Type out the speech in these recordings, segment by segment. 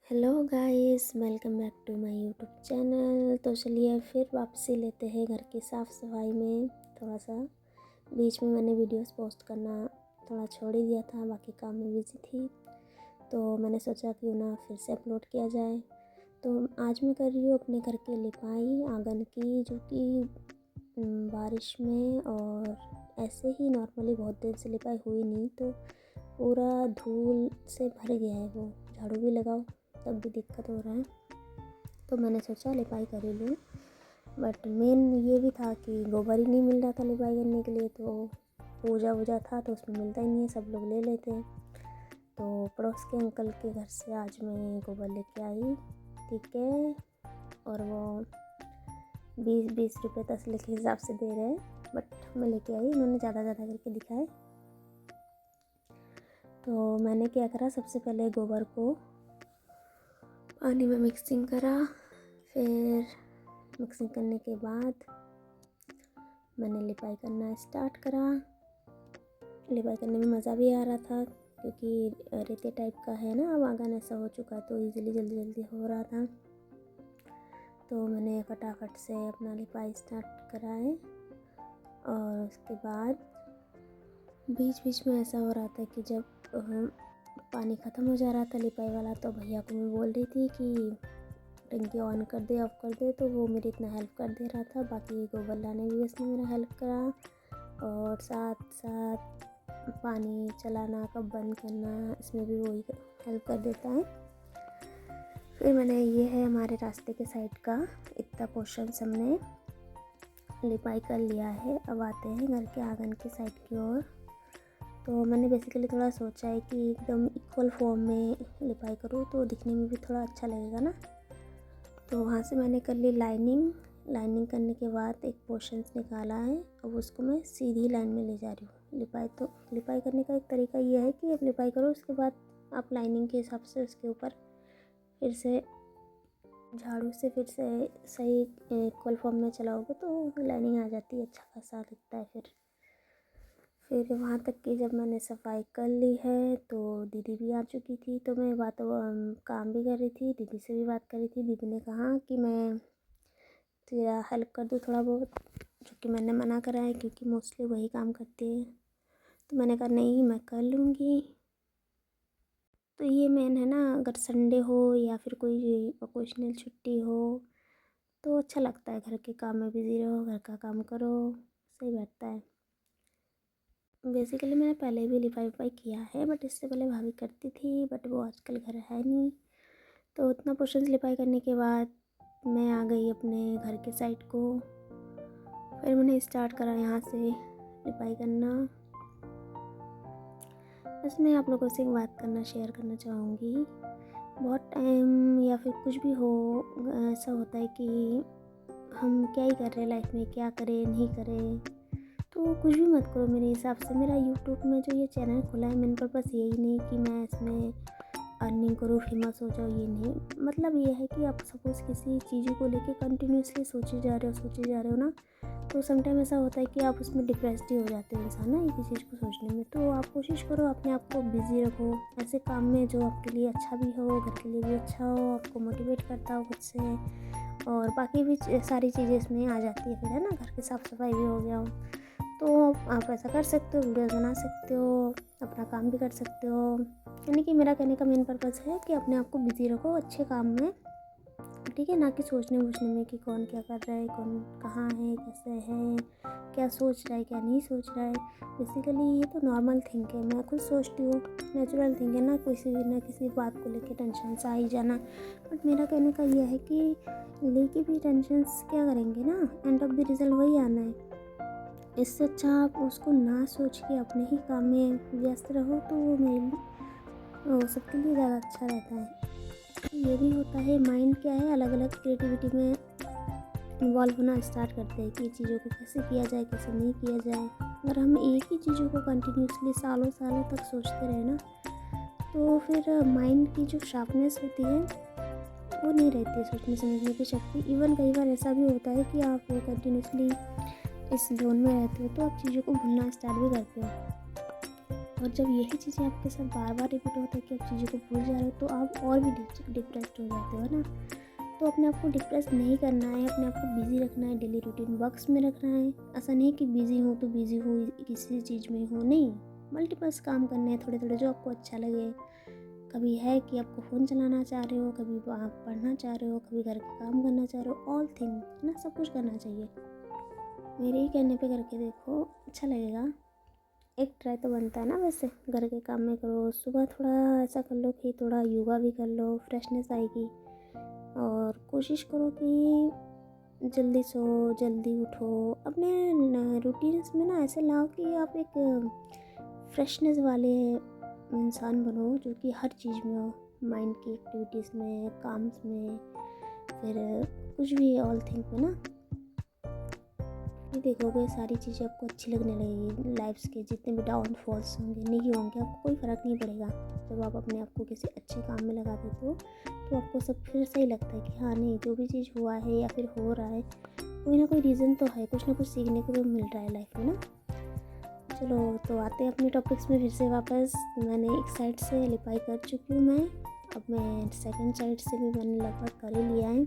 Hello guys, welcome back to my YouTube channel. तो चलिए फिर वापसी लेते हैं घर की साफ़ सफाई में। थोड़ा सा बीच में मैंने वीडियोस पोस्ट करना थोड़ा छोड़ ही दिया था, बाकी काम में बिजी थी। तो मैंने सोचा क्यों ना फिर से अपलोड किया जाए। तो आज मैं कर रही हूँ अपने घर की लिपाई आंगन की, जो कि बारिश में और ऐसे ही नॉर्मली बहुत दिन से लिपाई हुई नहीं, तो पूरा धूल से भर गया है। वो झाड़ू भी लगाओ तब भी दिक्कत हो रहा है, तो मैंने सोचा लिपाई कर ही लूँ। बट मेन ये भी था कि गोबर ही नहीं मिल रहा था लिपाई करने के लिए, तो पूजा वूजा था तो उसमें मिलता ही नहीं है, सब लोग ले लेते हैं। तो पड़ोस के अंकल के घर से आज मैं गोबर लेके आई, ठीक है। और वो 20-20 रुपये तसले के हिसाब से दे रहे हैं, बट मैं लेके आई, उन्होंने ज़्यादा करके दिखाए। तो मैंने क्या करा, सबसे पहले गोबर को पानी में मिक्सिंग करा। फिर मिक्सिंग करने के बाद मैंने लिपाई करना स्टार्ट करा। लिपाई करने में मज़ा भी आ रहा था, क्योंकि रेते टाइप का है ना, अब आंगन ऐसा हो चुका, तो इजीली जल्दी हो रहा था। तो मैंने फटाफट से अपना लिपाई स्टार्ट कराए। और उसके बाद बीच बीच में ऐसा हो रहा था कि जब पानी ख़त्म हो जा रहा था लिपाई वाला, तो भैया को मैं बोल रही थी कि टंकी ऑन कर दे, ऑफ कर दे, तो वो मेरी इतना हेल्प कर दे रहा था। बाकी गोबर लाने भी उसने मेरा हेल्प करा, और साथ साथ पानी चलाना कब बंद करना, इसमें भी वही हेल्प कर देता है। फिर मैंने ये है हमारे रास्ते के साइड का इतना पोर्शन हमने लिपाई कर लिया है। अब आते हैं घर के आंगन की साइड की ओर। तो मैंने बेसिकली थोड़ा सोचा है कि एकदम इक्वल फॉर्म में लिपाई करूँ तो दिखने में भी थोड़ा अच्छा लगेगा ना। तो वहाँ से मैंने कर ली लाइनिंग करने के बाद एक पोर्शंस निकाला है। अब उसको मैं सीधी लाइन में ले जा रही हूँ। लिपाई करने का एक तरीका ये है कि आप लिपाई करो, उसके बाद आप लाइनिंग के हिसाब से उसके ऊपर फिर से झाड़ू से फिर से सही इक्वल फॉर्म में चलाओगे तो लाइनिंग आ जाती है, अच्छा खासा दिखता है। फिर वहाँ तक की जब मैंने सफाई कर ली है, तो दीदी भी आ चुकी थी। तो मैं काम भी कर रही थी, दीदी से भी बात कर रही थी। दीदी ने कहा कि मैं तेरा हेल्प कर दूँ थोड़ा बहुत, जो कि मैंने मना करा है क्योंकि मोस्टली वही काम करती है। तो मैंने कहा नहीं, मैं कर लूँगी। तो ये मेन है ना, अगर संडे हो या फिर कोई ओकेजनल छुट्टी हो तो अच्छा लगता है, घर के काम में बिज़ी रहो, घर का काम करो, सही बैठता है। बेसिकली मैंने पहले भी लिपाई किया है, बट इससे पहले भाभी करती थी, बट वो आजकल घर है नहीं। तो उतना पोर्शन लिपाई करने के बाद मैं आ गई अपने घर के साइड को। फिर मैंने स्टार्ट करा यहाँ से लिपाई करना। बस मैं आप लोगों से एक बात शेयर करना चाहूँगी। बहुत टाइम या फिर कुछ भी हो, ऐसा होता है कि हम क्या ही कर रहे हैं लाइफ में, क्या करें नहीं करें, तो कुछ भी मत करो। मेरे हिसाब से मेरा यूट्यूब में जो ये चैनल खुला है, मेन पर्पस यही नहीं कि मैं इसमें अर्निंग करूँ, फेमस हो जाओ, ये नहीं। मतलब ये है कि आप सपोज़ किसी चीज़ को लेके कंटिन्यूसली सोचे जा रहे हो ना, तो समटाइम ऐसा होता है कि आप उसमें डिप्रेस्ड ही हो जाते हो इंसान ना, एक चीज़ को सोचने में। तो आप कोशिश करो अपने आप को बिज़ी रखो ऐसे काम में जो आपके लिए अच्छा भी हो, घर के लिए भी अच्छा हो, आपको मोटिवेट करता हो खुद से, और बाकी भी सारी चीज़ें इसमें आ जाती है फिर, है ना। घर की साफ़ सफाई भी हो गया हो, तो आप ऐसा कर सकते हो, वीडियोस बना सकते हो, अपना काम भी कर सकते हो। यानी कि मेरा कहने का मेन पर्पज़ है कि अपने आप को बिज़ी रखो अच्छे काम में, ठीक है, ना कि सोचने में कि कौन क्या कर रहा है, कौन कहाँ है, कैसे है, क्या सोच रहा है, क्या नहीं सोच रहा है। बेसिकली ये तो नॉर्मल थिंग है, मैं खुद सोचती हूँ, नेचुरल थिंग है ना, किसी बात को लेके टेंशन सा ही जाना। बट मेरा कहने का ये है कि लेके भी टेंशन क्या करेंगे ना, एंड ऑफ द रिजल्ट वही आना है। इससे अच्छा आप उसको ना सोच के अपने ही काम में व्यस्त रहो, तो वो सबके लिए ज़्यादा अच्छा रहता है। ये भी होता है, माइंड क्या है, अलग अलग क्रिएटिविटी में इन्वॉल्व होना स्टार्ट करते हैं कि चीज़ों को कैसे किया जाए, कैसे नहीं किया जाए। अगर हम एक ही चीज़ों को कंटिन्यूसली सालों सालों तक सोचते रहे ना, तो फिर माइंड की जो शार्पनेस होती है वो नहीं रहती है, सोचने समझने की शक्ति। इवन कई बार ऐसा भी होता है कि आप कंटिन्यूसली इस जोन में रहते हो तो आप चीज़ों को भूलना स्टार्ट भी करते हो। और जब यही चीज़ें आपके साथ बार बार रिपीट होता है कि आप चीज़ों को भूल जा रहे हो, तो आप और भी डिप्रेस्ड हो जाते हो ना। तो अपने आप को डिप्रेस नहीं करना है, अपने आप को बिज़ी रखना है, डेली रूटीन वर्क्स में रखना है। ऐसा नहीं कि बिज़ी हूँ तो बिज़ी हूँ किसी चीज़ में हूँ, नहीं, मल्टीपल्स काम करने हैं थोड़े थोड़े जो आपको अच्छा लगे। कभी है कि आपको फ़ोन चलाना चाह रहे हो, कभी आप पढ़ना चाह रहे हो, कभी घर के काम करना चाह रहे हो, ऑल थिंग है ना, सब कुछ करना चाहिए। मेरे ही कहने पे करके देखो, अच्छा लगेगा। एक ट्राई तो बनता है ना। वैसे घर के काम में करो, सुबह थोड़ा ऐसा कर लो कि थोड़ा योगा भी कर लो, फ्रेशनेस आएगी। और कोशिश करो कि जल्दी सो जल्दी उठो, अपने रूटीन्स में ना ऐसे लाओ कि आप एक फ्रेशनेस वाले इंसान बनो, जो कि हर चीज़ में हो, माइंड की एक्टिविटीज़ में, काम्स में, फिर कुछ भी ऑल थिंग में ना। ये देखोगे सारी चीज़ें आपको अच्छी लगने लगेगी। लाइफ्स के जितने भी डाउनफॉल्स होंगे नहीं होंगे, आपको कोई फ़र्क नहीं पड़ेगा। जब आप अपने आप को किसी अच्छे काम में लगा देते हो तो आपको सब फिर सही लगता है कि हाँ नहीं, जो भी चीज़ हुआ है या फिर हो रहा है, कोई ना कोई रीज़न तो है, कुछ ना कुछ सीखने को तो मिल रहा है लाइफ में ना। चलो तो आते हैं अपने टॉपिक्स में फिर से वापस। मैंने एक साइड से लिपाई कर चुकी हूँ मैं, अब मैं सेकंड साइड से भी मैंने लगभग कर ही लिया है।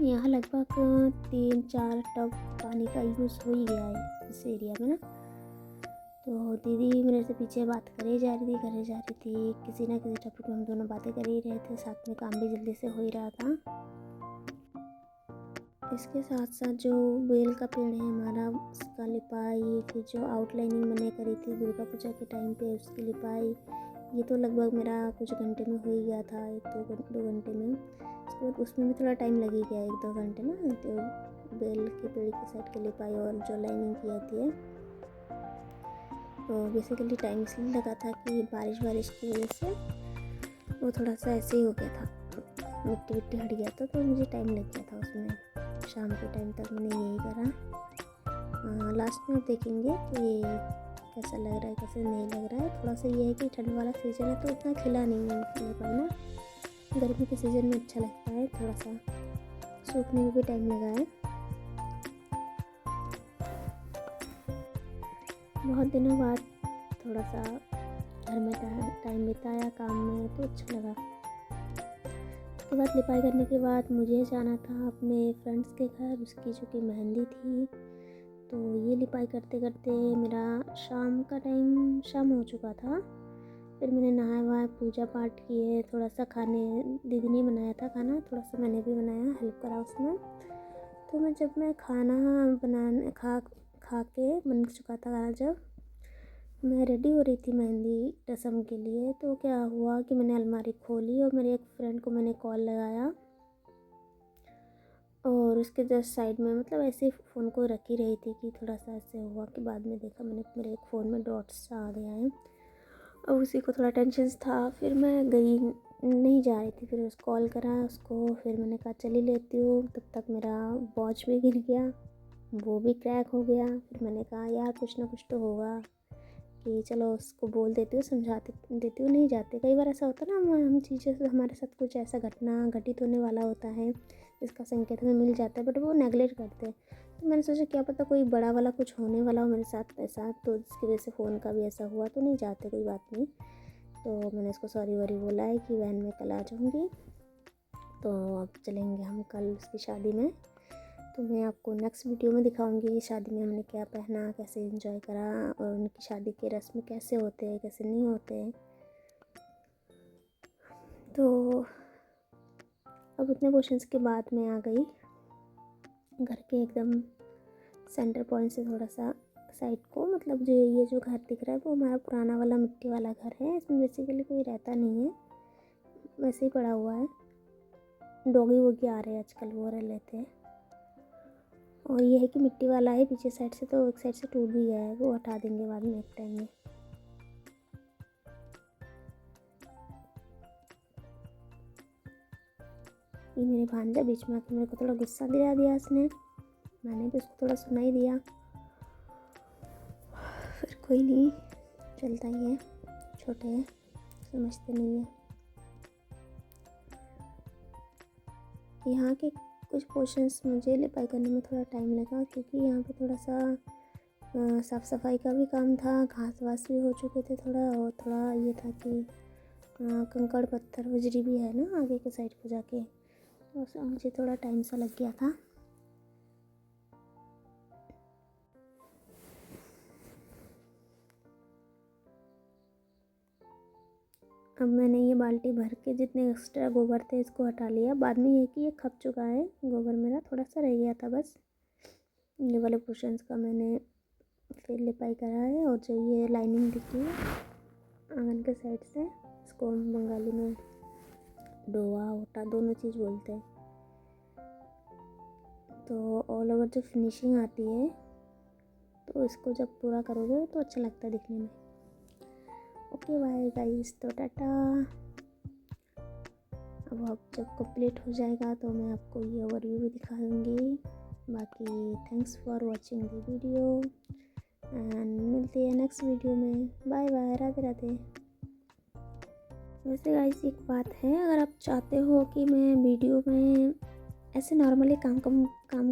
यहाँ लगभग 3-4 टब पानी का यूज़ हो ही गया है इस एरिया में ना। तो दीदी मेरे से पीछे बात करे जा रही थी, किसी ना किसी टॉपिक में हम दोनों बातें कर ही रहे थे, साथ में काम भी जल्दी से हो ही रहा था। इसके साथ साथ जो बेल का पेड़ है हमारा, उसका लिपाई, फिर जो आउटलाइनिंग मैंने करी थी दुर्गा पूजा के टाइम पे, उसकी लिपाई, ये तो लगभग मेरा कुछ घंटे में हो ही गया था, 1-2 घंटे में। उसके बाद उसमें भी थोड़ा टाइम लग ही गया, 1-2 घंटे ना, तो बेल के पेड़ की साइड की लिपाई और जो लाइनिंग की जाती है। तो बेसिकली टाइम इसलिए लगा था कि बारिश की वजह से वो थोड़ा सा ऐसे ही हो गया था, मिट्टी हट गया था, तो मुझे टाइम लग गया था उसमें। शाम के टाइम तक मैंने यही करा। लास्ट में आप देखेंगे कि कैसा लग रहा है कैसे नहीं लग रहा है। थोड़ा सा ये है कि ठंड वाला सीज़न है तो उतना खिला नहीं है लिपाई ना। गर्मी के सीज़न में अच्छा लगता है, थोड़ा सा सूखने में भी टाइम लगा है। बहुत दिनों बाद थोड़ा सा घर में टाइम बिताया काम में, तो अच्छा लगा। उसके बाद लिपाई करने के बाद मुझे जाना था अपने फ्रेंड्स के घर, उसकी जो कि मेहंदी थी। तो ये लिपाई करते करते मेरा शाम हो चुका था। फिर मैंने नहाया वहाया, पूजा पाठ किए, थोड़ा सा खाने, दीदी ने बनाया था खाना, थोड़ा सा मैंने भी बनाया, हेल्प करा उसमें। तो जब मैं खाना बनाने खा के बन चुका था खाना, जब मैं रेडी हो रही थी मेहंदी रस्म के लिए, तो क्या हुआ कि मैंने अलमारी खोली और मेरे एक फ्रेंड को मैंने कॉल लगाया, और उसके जस्ट साइड में, मतलब ऐसे फ़ोन को रख ही रही थी कि थोड़ा सा ऐसे हुआ कि बाद में देखा मैंने मेरे एक फ़ोन में डॉट्स सा आ गया है, और उसी को थोड़ा टेंशन था। फिर मैं गई नहीं जा रही थी, फिर उस कॉल करा उसको, फिर मैंने कहा चली लेती हूँ। तब तक मेरा वॉच भी गिर गया, वो भी क्रैक हो गया। फिर मैंने कहा यार कुछ ना कुछ तो होगा, कि चलो उसको बोल देती हूँ, समझा देती हूँ। नहीं जाते, कई बार ऐसा होता है ना, हम चीज़ें से हमारे साथ कुछ ऐसा घटना घटित होने वाला होता है जिसका संकेत हमें मिल जाता है, बट वो नेगलेक्ट करते हैं। तो मैंने सोचा क्या पता कोई बड़ा वाला कुछ होने वाला हो मेरे साथ ऐसा, तो जिसकी वजह से फ़ोन का भी ऐसा हुआ, तो नहीं जाते, कोई बात नहीं। तो मैंने उसको सॉरी वॉरी बोला है कि वैन में कल आ जाऊँगी, तो अब चलेंगे हम कल उसकी शादी में। तो मैं आपको नेक्स्ट वीडियो में दिखाऊंगी शादी में हमने क्या पहना, कैसे एंजॉय करा, और उनकी शादी के रस्म कैसे होते हैं कैसे नहीं होते हैं। तो अब इतने क्वेश्चंस के बाद मैं आ गई घर के एकदम सेंटर पॉइंट से थोड़ा सा साइड को, मतलब जो ये जो घर दिख रहा है वो हमारा पुराना वाला मिट्टी वाला घर है। इसमें बेसिकली कोई रहता नहीं है, वैसे ही पड़ा हुआ है। डॉगी वोगी आ रहे हैं आजकल, वो रह लेते हैं। और ये है कि मिट्टी वाला है पीछे साइड से, तो एक साइड से टूट भी गया है, वो हटा देंगे बाद में एक टाइम में। ये मेरे भांजा बीच में आके मेरे को थोड़ा गुस्सा दिला दिया इसने, मैंने भी उसको थोड़ा सुना ही दिया। फिर कोई नहीं, चलता ही है, छोटे हैं समझते नहीं है। यहाँ के कुछ पोर्शंस मुझे लिपाई करने में थोड़ा टाइम लगा, क्योंकि यहाँ पे थोड़ा सा साफ़ सफाई का भी काम था, घास वास भी हो चुके थे थोड़ा, और थोड़ा ये था कि कंकड़ पत्थर बजरी भी है ना आगे के साइड को जाके, तो मुझे थोड़ा टाइम सा लग गया था। अब मैंने ये बाल्टी भर के जितने एक्स्ट्रा गोबर थे इसको हटा लिया। बाद में ये कि ये खप चुका है गोबर, मेरा थोड़ा सा रह गया था बस। ये वाले पोर्शंस का मैंने फिर लिपाई करा है। और जो ये लाइनिंग दिखी है आंगन के साइड से, इसको हम बंगाली में डोवा ओटा दोनों चीज़ बोलते हैं। तो ऑल ओवर जो फिनिशिंग आती है तो इसको जब पूरा करोगे तो अच्छा लगता है दिखने में। ओके बाय गाइस, तो टाटा। अब जब कंप्लीट हो जाएगा तो मैं आपको ये ओवरव्यू भी दिखा दूँगी। बाकी thanks for watching the video and मिलते हैं नेक्स्ट वीडियो में। Bye bye, Radhe Radhe. वैसे गाइस एक बात है, अगर आप चाहते हो कि मैं वीडियो में ऐसे नॉर्मली काम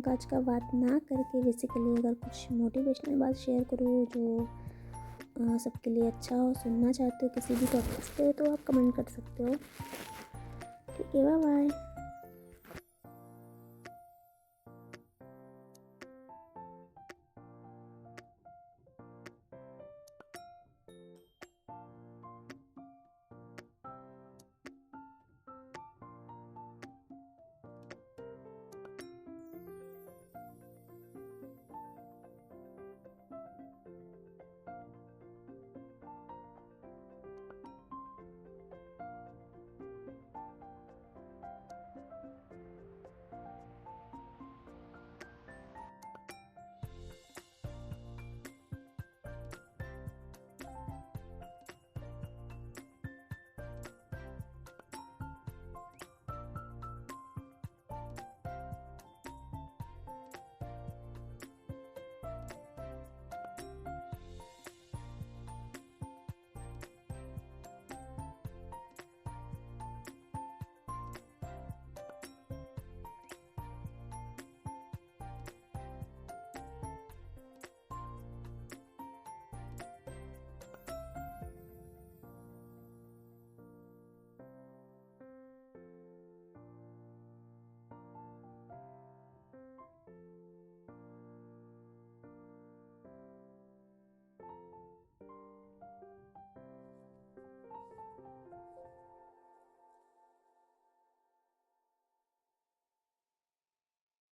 काज का बात ना करके बेसिकली अगर कुछ मोटिवेशनल बात शेयर करूँ जो सबके लिए अच्छा हो, सुनना चाहते हो किसी भी टॉपिक्स पे, तो आप कमेंट कर सकते हो। ठीक है, बाय बाय।